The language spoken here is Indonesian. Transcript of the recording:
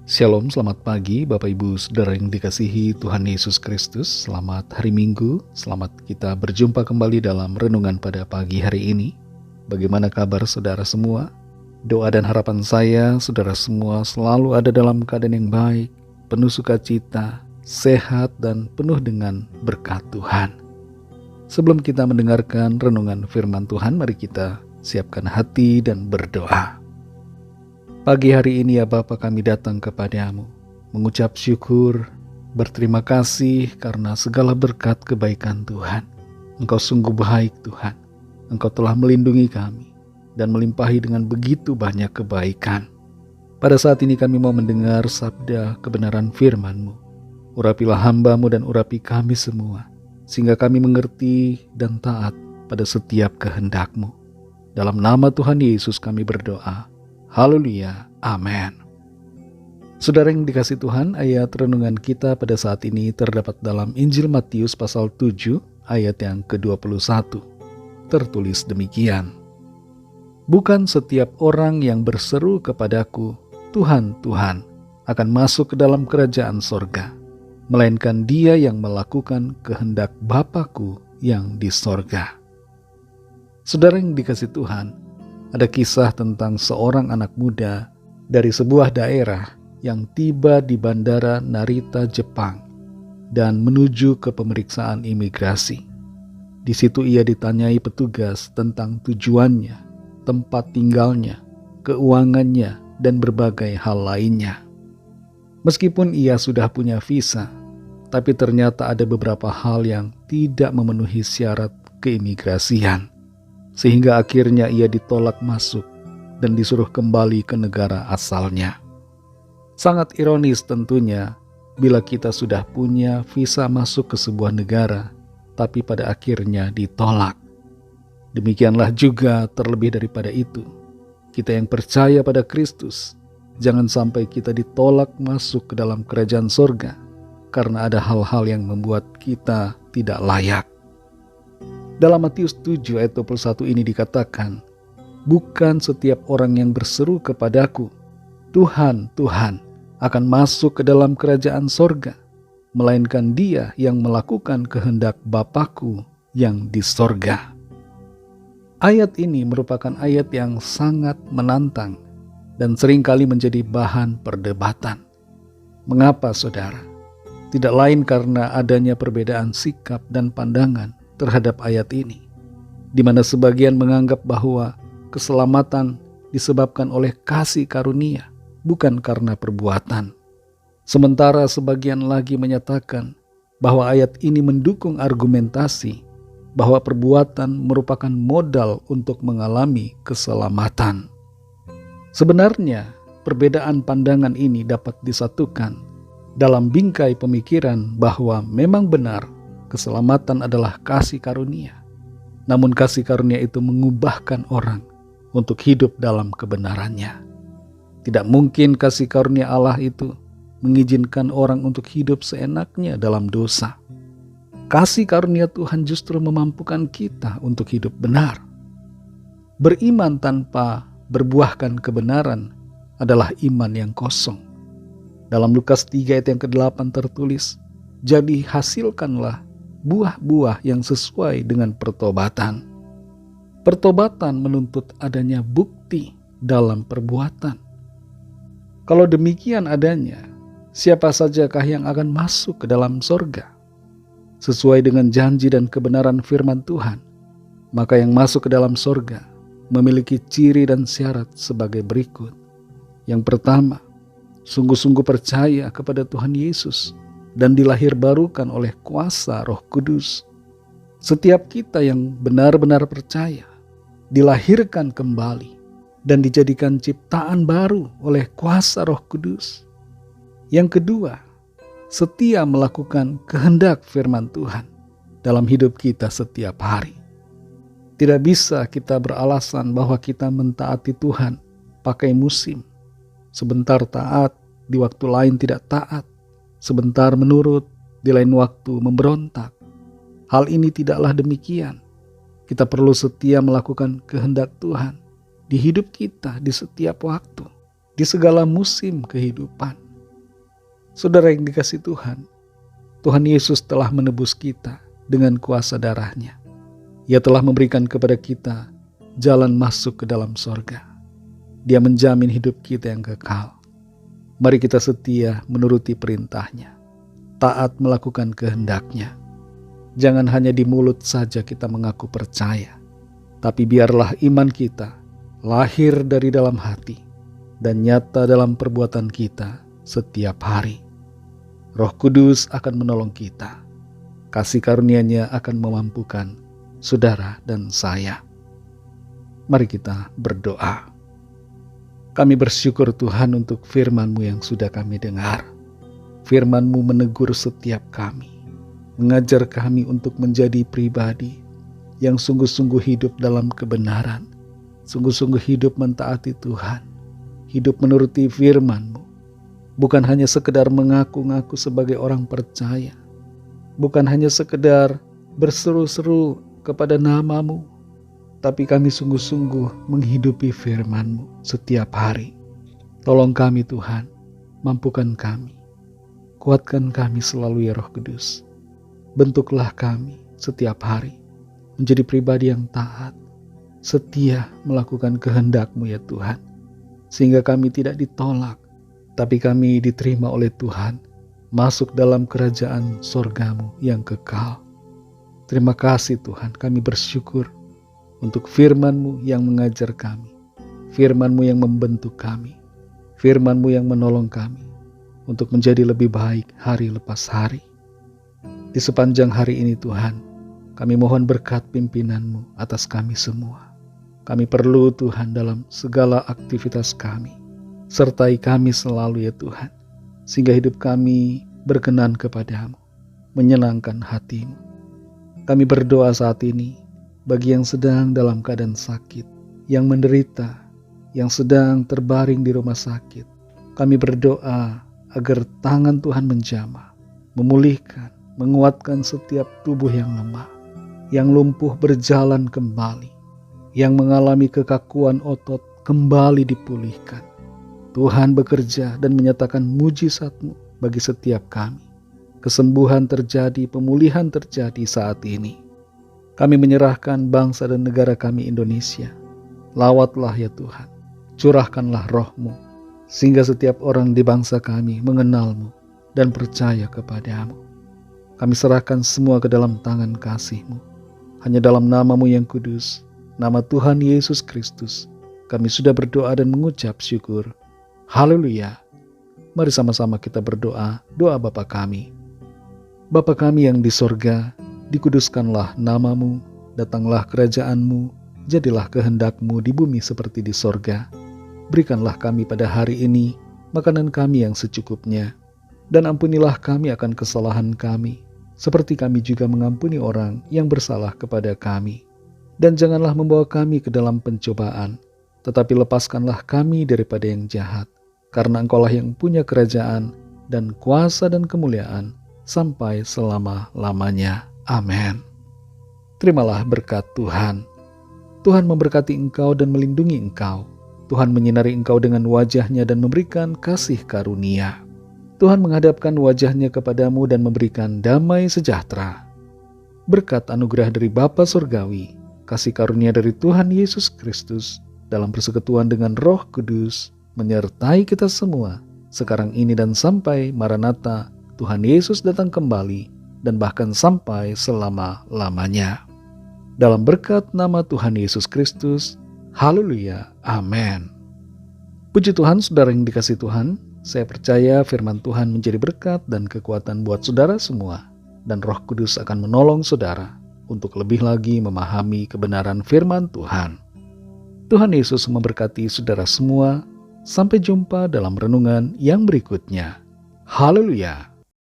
Shalom, selamat pagi Bapak Ibu Saudara yang dikasihi Tuhan Yesus Kristus. Selamat hari Minggu, selamat kita berjumpa kembali dalam renungan pada pagi hari ini. Bagaimana kabar saudara semua? Doa dan harapan saya, saudara semua selalu ada dalam keadaan yang baik, penuh sukacita, sehat dan penuh dengan berkat Tuhan. Sebelum kita mendengarkan renungan firman Tuhan, mari kita siapkan hati dan berdoa. Pagi hari ini ya Bapa, kami datang kepadamu, mengucap syukur, berterima kasih karena segala berkat kebaikan Tuhan. Engkau sungguh baik Tuhan, Engkau telah melindungi kami dan melimpahi dengan begitu banyak kebaikan. Pada saat ini kami mau mendengar sabda kebenaran firman-Mu. Urapilah hamba-Mu dan urapi kami semua, sehingga kami mengerti dan taat pada setiap kehendak-Mu. Dalam nama Tuhan Yesus kami berdoa. Haleluya, amin. Saudara yang dikasih Tuhan, ayat renungan kita pada saat ini terdapat dalam Injil Matius pasal 7 ayat yang ke-21. Tertulis demikian. Bukan setiap orang yang berseru kepadaku, Tuhan, Tuhan, akan masuk ke dalam kerajaan sorga, melainkan dia yang melakukan kehendak Bapa-Ku yang di sorga. Saudara yang dikasih Tuhan, ada kisah tentang seorang anak muda dari sebuah daerah yang tiba di Bandara Narita, Jepang dan menuju ke pemeriksaan imigrasi. Di situ ia ditanyai petugas tentang tujuannya, tempat tinggalnya, keuangannya, dan berbagai hal lainnya. Meskipun ia sudah punya visa, tapi ternyata ada beberapa hal yang tidak memenuhi syarat keimigrasian. Sehingga akhirnya ia ditolak masuk dan disuruh kembali ke negara asalnya. Sangat ironis tentunya bila kita sudah punya visa masuk ke sebuah negara, tapi pada akhirnya ditolak. Demikianlah juga terlebih daripada itu, kita yang percaya pada Kristus, jangan sampai kita ditolak masuk ke dalam kerajaan sorga, karena ada hal-hal yang membuat kita tidak layak. Dalam Matius 7 ayat 21 ini dikatakan, bukan setiap orang yang berseru kepadaku, Tuhan, Tuhan, akan masuk ke dalam kerajaan sorga, melainkan dia yang melakukan kehendak Bapa-Ku yang di sorga. Ayat ini merupakan ayat yang sangat menantang dan seringkali menjadi bahan perdebatan. Mengapa saudara? Tidak lain karena adanya perbedaan sikap dan pandangan terhadap ayat ini, di mana sebagian menganggap bahwa keselamatan disebabkan oleh kasih karunia, bukan karena perbuatan. Sementara sebagian lagi menyatakan bahwa ayat ini mendukung argumentasi bahwa perbuatan merupakan modal untuk mengalami keselamatan. Sebenarnya, perbedaan pandangan ini dapat disatukan dalam bingkai pemikiran bahwa memang benar keselamatan adalah kasih karunia. Namun kasih karunia itu mengubahkan orang untuk hidup dalam kebenarannya. Tidak mungkin kasih karunia Allah itu mengizinkan orang untuk hidup seenaknya dalam dosa. Kasih karunia Tuhan justru memampukan kita untuk hidup benar. Beriman tanpa berbuahkan kebenaran adalah iman yang kosong. Dalam Lukas 3 ayat yang ke-8 tertulis, jadi hasilkanlah buah-buah yang sesuai dengan pertobatan. Pertobatan menuntut adanya bukti dalam perbuatan. Kalau demikian adanya, siapa sajakah yang akan masuk ke dalam sorga? Sesuai dengan janji dan kebenaran firman Tuhan, maka yang masuk ke dalam sorga memiliki ciri dan syarat sebagai berikut. Yang pertama, sungguh-sungguh percaya kepada Tuhan Yesus dan dilahirbarukan oleh kuasa Roh Kudus. Setiap kita yang benar-benar percaya, dilahirkan kembali dan dijadikan ciptaan baru oleh kuasa Roh Kudus. Yang kedua, setia melakukan kehendak firman Tuhan dalam hidup kita setiap hari. Tidak bisa kita beralasan bahwa kita mentaati Tuhan pakai musim. Sebentar taat, di waktu lain tidak taat. Sebentar menurut, di lain waktu memberontak. Hal ini tidaklah demikian. Kita perlu setia melakukan kehendak Tuhan di hidup kita di setiap waktu, di segala musim kehidupan. Saudara yang dikasihi Tuhan, Tuhan Yesus telah menebus kita dengan kuasa darah-Nya. Ia telah memberikan kepada kita jalan masuk ke dalam sorga. Dia menjamin hidup kita yang kekal. Mari kita setia menuruti perintah-Nya, taat melakukan kehendak-Nya. Jangan hanya di mulut saja kita mengaku percaya, tapi biarlah iman kita lahir dari dalam hati dan nyata dalam perbuatan kita setiap hari. Roh Kudus akan menolong kita. Kasih karunia-Nya akan memampukan saudara dan saya. Mari kita berdoa. Kami bersyukur Tuhan untuk firman-Mu yang sudah kami dengar. Firman-Mu menegur setiap kami, mengajar kami untuk menjadi pribadi yang sungguh-sungguh hidup dalam kebenaran, sungguh-sungguh hidup mentaati Tuhan, hidup menuruti firman-Mu. Bukan hanya sekedar mengaku-ngaku sebagai orang percaya, bukan hanya sekedar berseru-seru kepada nama-Mu, tapi kami sungguh-sungguh menghidupi firman-Mu setiap hari. Tolong kami Tuhan, mampukan kami, kuatkan kami selalu ya Roh Kudus. Bentuklah kami setiap hari menjadi pribadi yang taat, setia melakukan kehendak-Mu ya Tuhan, sehingga kami tidak ditolak, tapi kami diterima oleh Tuhan, masuk dalam kerajaan sorga-Mu yang kekal. Terima kasih Tuhan, kami bersyukur untuk firman-Mu yang mengajar kami, firman-Mu yang membentuk kami, firman-Mu yang menolong kami untuk menjadi lebih baik hari lepas hari. Di sepanjang hari ini Tuhan, kami mohon berkat pimpinan-Mu atas kami semua. Kami perlu Tuhan dalam segala aktivitas kami. Sertai kami selalu ya Tuhan, sehingga hidup kami berkenan kepada-Mu, menyenangkan hati-Mu. Kami berdoa saat ini bagi yang sedang dalam keadaan sakit, yang menderita, yang sedang terbaring di rumah sakit. Kami berdoa agar tangan Tuhan menjamah, memulihkan, menguatkan setiap tubuh yang lemah, yang lumpuh berjalan kembali, yang mengalami kekakuan otot kembali dipulihkan. Tuhan bekerja dan menyatakan mujizat-Mu bagi setiap kami. Kesembuhan terjadi, pemulihan terjadi saat ini. Kami menyerahkan bangsa dan negara kami Indonesia. Lawatlah ya Tuhan, curahkanlah roh-Mu, sehingga setiap orang di bangsa kami mengenal-Mu dan percaya kepada-Mu. Kami serahkan semua ke dalam tangan kasih-Mu. Hanya dalam nama-Mu yang kudus, nama Tuhan Yesus Kristus, kami sudah berdoa dan mengucap syukur. Haleluya. Mari sama-sama kita berdoa, doa Bapa kami. Bapa kami yang di sorga, dikuduskanlah nama-Mu, datanglah kerajaan-Mu, jadilah kehendak-Mu di bumi seperti di sorga. Berikanlah kami pada hari ini makanan kami yang secukupnya, dan ampunilah kami akan kesalahan kami, seperti kami juga mengampuni orang yang bersalah kepada kami. Dan janganlah membawa kami ke dalam pencobaan, tetapi lepaskanlah kami daripada yang jahat, karena Engkaulah yang punya kerajaan dan kuasa dan kemuliaan sampai selama-lamanya. Amin. Terimalah berkat Tuhan. Tuhan memberkati engkau dan melindungi engkau. Tuhan menyinari engkau dengan wajah-Nya dan memberikan kasih karunia. Tuhan menghadapkan wajah-Nya kepadamu dan memberikan damai sejahtera. Berkat anugerah dari Bapa Surgawi, kasih karunia dari Tuhan Yesus Kristus, dalam persekutuan dengan Roh Kudus, menyertai kita semua, sekarang ini dan sampai Maranatha, Tuhan Yesus datang kembali, dan bahkan sampai selama-lamanya. Dalam berkat nama Tuhan Yesus Kristus, haleluya, amin. Puji Tuhan, saudara yang dikasihi Tuhan, saya percaya firman Tuhan menjadi berkat dan kekuatan buat saudara semua, dan Roh Kudus akan menolong saudara untuk lebih lagi memahami kebenaran firman Tuhan. Tuhan Yesus memberkati saudara semua. Sampai jumpa dalam renungan yang berikutnya. Haleluya.